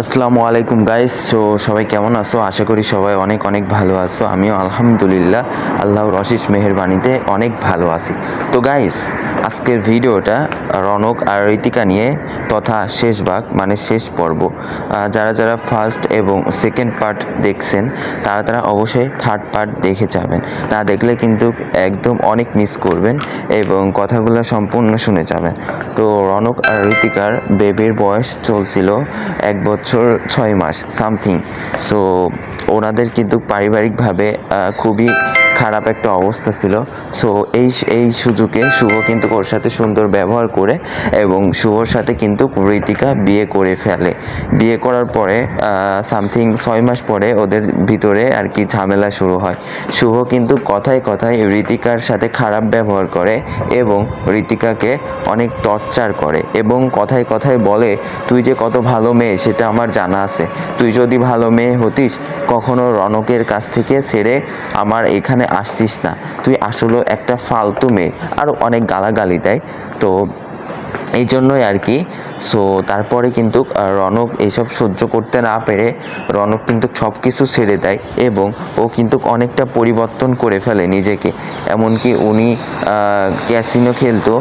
আসসালামু আলাইকুম গাইস। সবাই কেমন আছো? আশা করি সবাই অনেক অনেক ভালো আছো। আমিও আলহামদুলিল্লাহ আল্লাহর অশেষ মেহেরবানিতে অনেক ভালো আছি। তো গাইস, আজকের ভিডিওটা রনক আর ঋতিকা নিয়ে, তথা শেষ ভাগ মানে শেষ পর্ব। যারা যারা ফার্স্ট এবং সেকেন্ড পার্ট দেখছেন তারা অবশ্যই থার্ড পার্ট দেখে যাবেন। না দেখলে কিন্তু একদম অনেক মিস করবেন এবং কথাগুলো সম্পূর্ণ শুনে যাবেন। তো রনক আর ঋতিকার বেবির বয়স চলছিল 1 বছর 6 মাস সামথিং। সো ওনাদের কিন্তু পারিবারিকভাবে খুবই খারাপ একটা অবস্থা ছিল। সো এই সুযোগে শুভ কিন্তু ওর সাথে সুন্দর ব্যবহার করে এবং শুভর সাথে কিন্তু ঋতিকা বিয়ে করে ফেলে। বিয়ে করার পরে সামথিং 6 মাস পরে ওদের ভিতরে আর কি ঝামেলা শুরু হয়। শুভ কিন্তু কথায় কথায় ঋতিকার সাথে খারাপ ব্যবহার করে এবং ঋতিকাকে অনেক টর্চার করে এবং কথায় কথায় বলে, তুই যে কত ভালো মেয়ে সেটা আমার জানা আছে। তুই যদি ভালো মেয়ে হতিস কখনো রনকের কাছ থেকে ছেড়ে আমার এখানে আসতিস না। তুই আসলে একটা ফালতু মেয়ে, আরও অনেক গালাগালি দেয়। তো এই জন্যই আর কি। সো তারপরে কিন্তু রনক এইসব সহ্য করতে না পেরে রনক কিন্তু সব কিছু ছেড়ে দেয় এবং ও কিন্তু অনেকটা পরিবর্তন করে ফেলে নিজেকে। এমনকি উনি ক্যাসিনো খেলতো,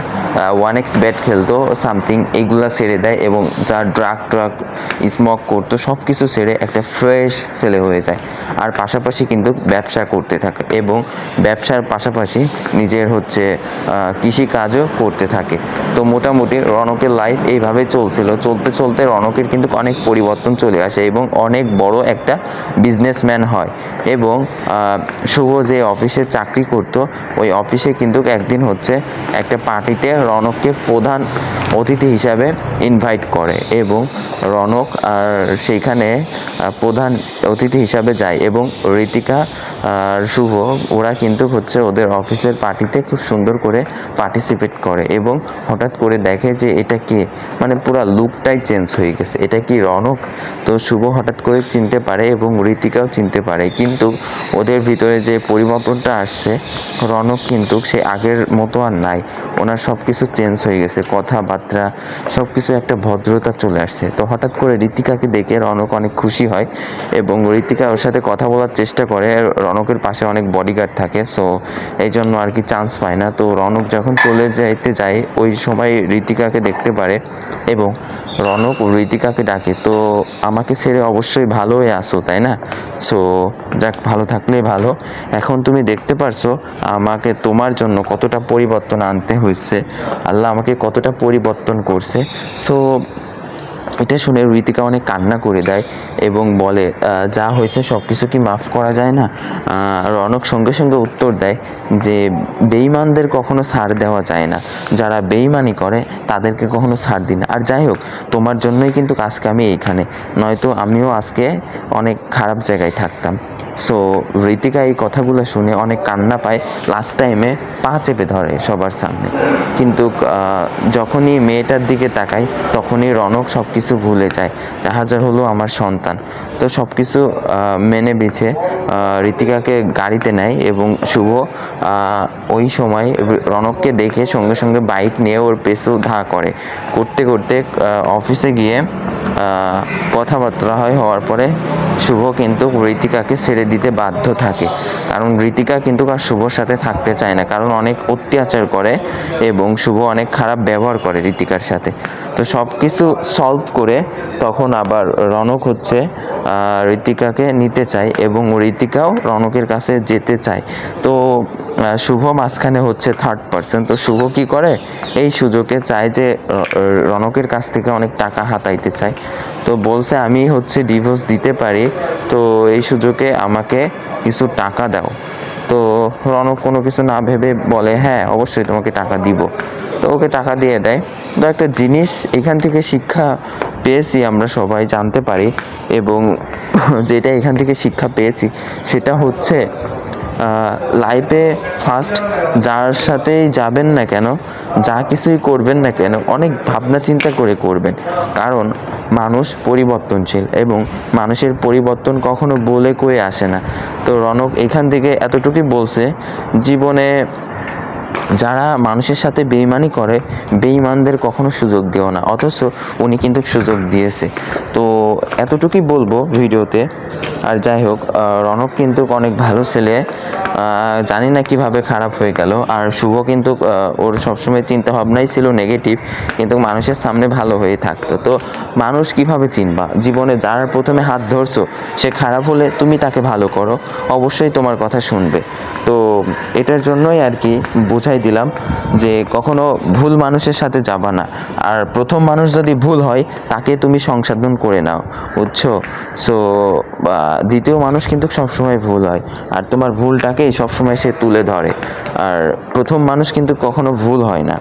1x ব্যাট খেলতো সামথিং, এইগুলা ছেড়ে দেয় এবং যা ড্রাগ স্মোক করতো সব কিছু ছেড়ে একটা ফ্রেশ ছেলে হয়ে যায়। আর পাশাপাশি কিন্তু ব্যবসা করতে থাকে এবং ব্যবসার পাশাপাশি নিজের হচ্ছে কৃষিকাজও করতে থাকে। তো মোটামুটি রনকের লাইফ এইভাবে চলতে চলতে রনকের কিন্তু অনেক পরিবর্তন চলে আসে এবং অনেক বড় একটা বিজনেসম্যান হয়। এবং শুভ যে অফিসে চাকরি করতো ওই অফিসে কিন্তু একদিন হচ্ছে একটা পার্টিতে রনককে প্রধান অতিথি হিসাবে ইনভাইট করে এবং রনক আর সেইখানে প্রধান অতিথি হিসাবে যায় এবং ঋতিকা আর শুভ ওরা কিন্তু হচ্ছে ওদের অফিসের পার্টিতে খুব সুন্দর করে পার্টিসিপেট করে এবং হঠাৎ করে দেখে যে এটা কে, মানে পুরা লুকটাই চেঞ্জ হয়ে গেছে, এটা কি রনক? তো শুভ হঠাৎ করে চিনতে পারে এবং ঋতিকাও চিনতে পারে, কিন্তু ওদের ভিতরে যে পরিবর্তনটা আসছে রনক কিন্তু সে আগের মতো আর নাই। ওনার সব কিছু চেঞ্জ হয়ে গেছে, কথাবার্তা সব কিছু একটা ভদ্রতা চলে আসছে। তো হঠাৎ করে ঋতিকাকে দেখে রনক অনেক খুশি হয় এবং ঋতিকা ওর সাথে কথা বলার চেষ্টা করে। রনকের পাশে অনেক বডিগার্ড থাকে, সো এই জন্য আর কি চান্স পায় না। তো রনক যখন চলে যাইতে যায় ওই সময় ঋতিকাকে দেখতে পারে এবং রনক ঋতিকাকে ডাকে, তো আমাকে ছেড়ে অবশ্যই ভালো হয়ে আসো তাই না? সো যাক, ভালো থাকলেই ভালো। এখন তুমি দেখতে পারছো আমাকে তোমার জন্য কতটা পরিবর্তন আনতে হয়েছে, আল্লাহ আমাকে কতটা পরিবর্তন করছে। সো এটা শুনে ঋতিকা অনেক কান্না করে দেয় এবং বলে, যা হয়েছে সব কিছু কি মাফ করা যায় না? রনক সঙ্গে সঙ্গে উত্তর দেয় যে বেঈমানদের কখনো ছাড় দেওয়া যায় না, যারা বেঈমানি করে তাদেরকে কখনো ছাড় দিই না। আর যাই হোক, তোমার জন্যই কিন্তু আজকে আমি এইখানে, নয়তো আমিও আজকে অনেক খারাপ জায়গায় থাকতাম। সো ঋতিকা এই কথাগুলো শুনে অনেক কান্না পায়, লাস্ট টাইমে পা চেপে ধরে সবার সামনে। কিন্তু যখনই মেয়েটার দিকে তাকায় তখনই রনক সব কিছু ভুলে যায়, জাহাজার হলো আমার সন্তান। তো সব কিছু মেনে বেছে ঋতিকাকে গাড়িতে নেয় এবং শুভ ওই সময় রনককে দেখে সঙ্গে সঙ্গে বাইক নিয়ে ওর পেছু করতে করতে অফিসে গিয়ে কথাবার্তা হওয়ার পরে শুভ কিন্তু ঋতিকাকে ছেড়ে দিতে বাধ্য থাকে, কারণ ঋতিকা কিন্তু আর শুভর সাথে থাকতে চায় না, কারণ অনেক অত্যাচার করে এবং শুভ অনেক খারাপ ব্যবহার করে ঋতিকার সাথে। তো সব কিছু সলভ করে তখন আবার রনক হচ্ছে ঋতিকাকে নিতে চায় এবং ঋতিকাও রনকের কাছে যেতে চায়। তো শুভ মাঝখানে হচ্ছে থার্ড পার্সন। তো শুভ কি করে, এই সুযোগে চায় যে রনকের কাছ থেকে অনেক টাকা হাতাইতে চায়। তো বলছে আমি হচ্ছে ডিভোর্স দিতে পারি, তো এই সুযোগে আমাকে কিছু টাকা দাও। তো রনক কোনো কিছু না ভেবে বলে, হ্যাঁ অবশ্যই তোমাকে টাকা দিব। তো ওকে টাকা দিয়ে দেয়। তো একটা জিনিস এখান থেকে শিক্ষা পেয়েছি, আমরা সবাই জানতে পারি এবং যেটা এখান থেকে শিক্ষা পেয়েছি সেটা হচ্ছে লাইফে ফার্স্ট যার সাথেই যাবেন না কেন, যা কিছুই করবেন না কেন, অনেক ভাবনা চিন্তা করে করবেন, কারণ মানুষ পরিবর্তনশীল এবং মানুষের পরিবর্তন কখনো বলে কয়ে আসে না। তো রনক এখান থেকে এতটুকুই বলছে, জীবনে যারা মানুষের সাথে বেইমানি করে বেইমানদের কখনো সুযোগ দিও না, অথচ উনি কিন্তু সুযোগ দিয়েছে। তো এতটুকুই বলবো ভিডিওতে। আর যাই হোক, রনক কিন্তু অনেক ভালো ছেলে, জানি না কিভাবে খারাপ হয়ে গেল। আর শুভ কিন্তু ওর সবসময় চিন্তা ভাবনাই ছিল নেগেটিভ, কিন্তু মানুষের সামনে ভালো হয়ে থাকতো। তো মানুষ কিভাবে চিনবা? জীবনে যার প্রথমে হাত ধরছো সে খারাপ হলে তুমি তাকে ভালো করো, অবশ্যই তোমার কথা শুনবে। তো এটার জন্যই আর কি বুঝাই দিলাম যে কখনো ভুল মানুষের সাথে যাবা না। আর প্রথম মানুষ যদি ভুল হয় তাকে তুমি সংশোধন করে নাও, বুঝছো? সো দ্বিতীয় মানুষ কিন্তু সবসময় ভুল হয়, আর তোমার ভুলটাকেই সবসময় সে তুলে ধরে। আর প্রথম মানুষ কিন্তু কখনো ভুল হয় না।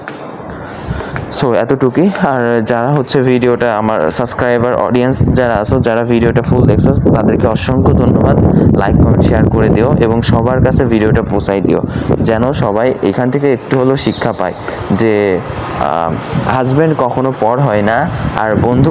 সো এতটুকুই। আর যারা হচ্ছে ভিডিওটা, আমার সাবস্ক্রাইবার অডিয়েন্স যারা আছো, যারা ভিডিওটা ফুল দেখছো, তাদেরকে অসংখ্য ধন্যবাদ। লাইক কমেন্ট শেয়ার করে দিও এবং সবার কাছে ভিডিওটা পৌঁছাই দিও, যেন সবাই এখান থেকে একটু হলেও শিক্ষা পায় যে হাজব্যান্ড কখনো পর হয় না, আর বন্ধু